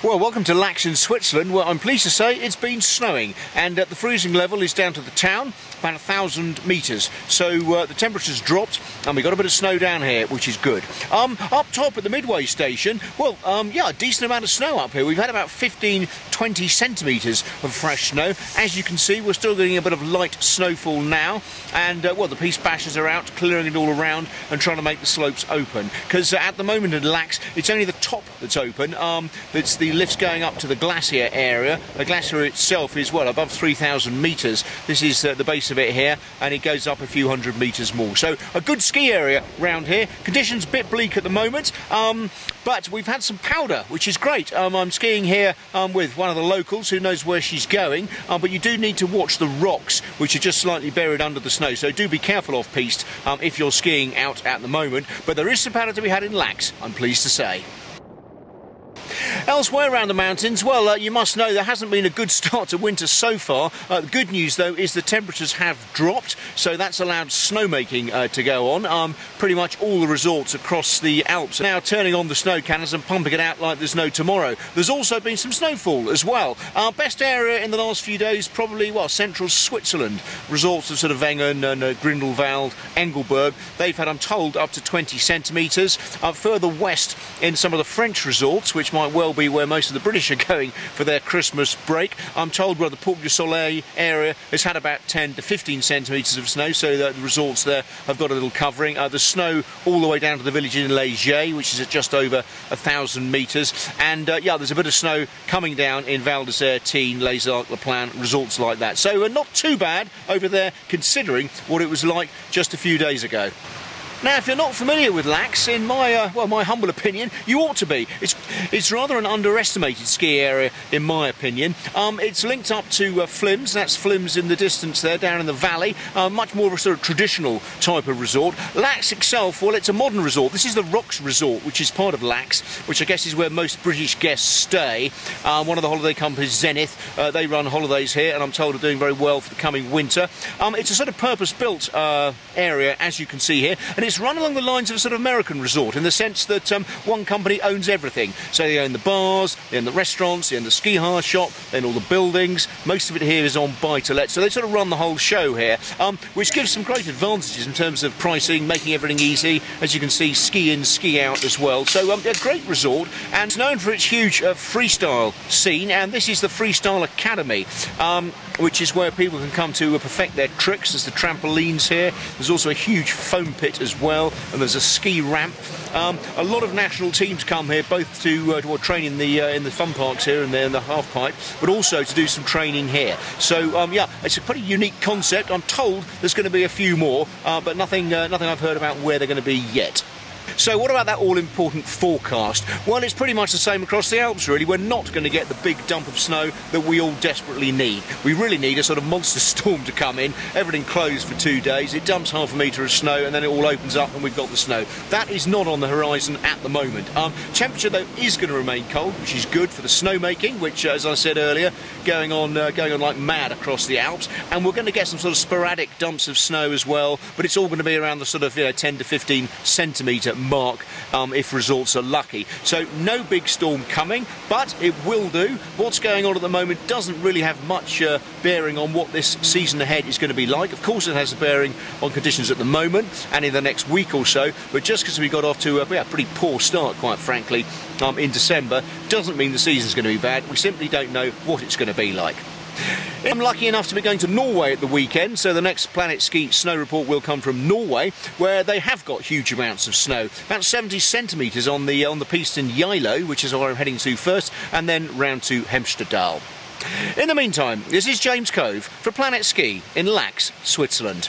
Well, welcome to Laax in Switzerland, where I'm pleased to say it's been snowing, and the freezing level is down to the town, about 1,000 metres. So the temperature's dropped, and we've got a bit of snow down here, which is good. Up top at the Midway station, well, yeah, a decent amount of snow up here. We've had about 15-20 centimetres of fresh snow. As you can see, we're still getting a bit of light snowfall now, and well, the piece bashers are out, clearing it all around and trying to make the slopes open. Because at the moment in Laax, it's only the top that's open. It's the lifts going up to the glacier area. The glacier itself is, well, above 3,000 metres. This is the base of it here, and it goes up a few hundred metres more. So a good ski area round here. Conditions a bit bleak at the moment, but we've had some powder, which is great. I'm skiing here with one of the locals who knows where she's going, but you do need to watch the rocks, which are just slightly buried under the snow. So do be careful off-piste if you're skiing out at the moment. But there is some powder to be had in Laax, I'm pleased to say. Elsewhere around the mountains, well, you must know there hasn't been a good start to winter so far. The good news, though, is the temperatures have dropped, so that's allowed snowmaking to go on. Pretty much all the resorts across the Alps are now turning on the snow cannons and pumping it out like there's no tomorrow. There's also been some snowfall as well. Our best area in the last few days, probably, well, central Switzerland. Resorts of sort of Wengen and Grindelwald, Engelberg, they've had, I'm told, up to 20 centimetres. Further west in some of the French resorts, which might well be where most of the British are going for their Christmas break. I'm told where the Porte du Soleil area has had about 10 to 15 centimetres of snow, so the resorts there have got a little covering. There's snow all the way down to the village in Léger, which is at just over 1,000 metres. And yeah, there's a bit of snow coming down in Val d'Isère, Tignes, Les Arcs, La Plagne, resorts like that. So not too bad over there, considering what it was like just a few days ago. Now, if you're not familiar with Laax, in my well, my humble opinion, you ought to be. It's rather an underestimated ski area, in my opinion. It's linked up to Flims. That's Flims in the distance there, down in the valley. Much more of a sort of traditional type of resort. Laax itself, well, it's a modern resort. This is the Rocks Resort, which is part of Laax, which I guess is where most British guests stay. One of the holiday companies, Zenith, they run holidays here, and I'm told are doing very well for the coming winter. It's a sort of purpose-built area, as you can see here, and it's run along the lines of a sort of American resort, in the sense that one company owns everything. So they own the bars, they own the restaurants, they own the ski hire shop, they own all the buildings. Most of it here is on buy-to-let, so they sort of run the whole show here, which gives some great advantages in terms of pricing, making everything easy. As you can see, ski in, ski out as well. So a great resort, and it's known for its huge freestyle scene, and this is the Freestyle Academy, which is where people can come to perfect their tricks. There's the trampolines here. There's also a huge foam pit as well, and there's a ski ramp. A lot of national teams come here, both to train in the fun parks here and in the half pipe, but also to do some training here. So yeah, it's a pretty unique concept. I'm told there's going to be a few more, but nothing I've heard about where they're going to be yet. So what about that all-important forecast? Well, it's pretty much the same across the Alps, really. We're not going to get the big dump of snow that we all desperately need. We really need a sort of monster storm to come in, everything closed for 2 days, it dumps half a metre of snow, and then it all opens up and we've got the snow. That is not on the horizon at the moment. Temperature, though, is going to remain cold, which is good for the snowmaking, which, as I said earlier, going on like mad across the Alps. And we're going to get some sort of sporadic dumps of snow as well, but it's all going to be around the sort of 10 to 15 centimetre mark if resorts are lucky. So no big storm coming, but it will do. What's going on at the moment doesn't really have much bearing on what this season ahead is going to be like. Of course it has a bearing on conditions at the moment and in the next week or so, but just because we got off to a pretty poor start, quite frankly, in December, doesn't mean the season's going to be bad. We simply don't know what it's going to be like. I'm lucky enough to be going to Norway at the weekend, so the next PlanetSKI snow report will come from Norway, where they have got huge amounts of snow, about 70 centimetres on the piste in Geilo, which is where I'm heading to first, and then round to Hemsedal. In the meantime, this is James Cove for PlanetSKI in Laax, Switzerland.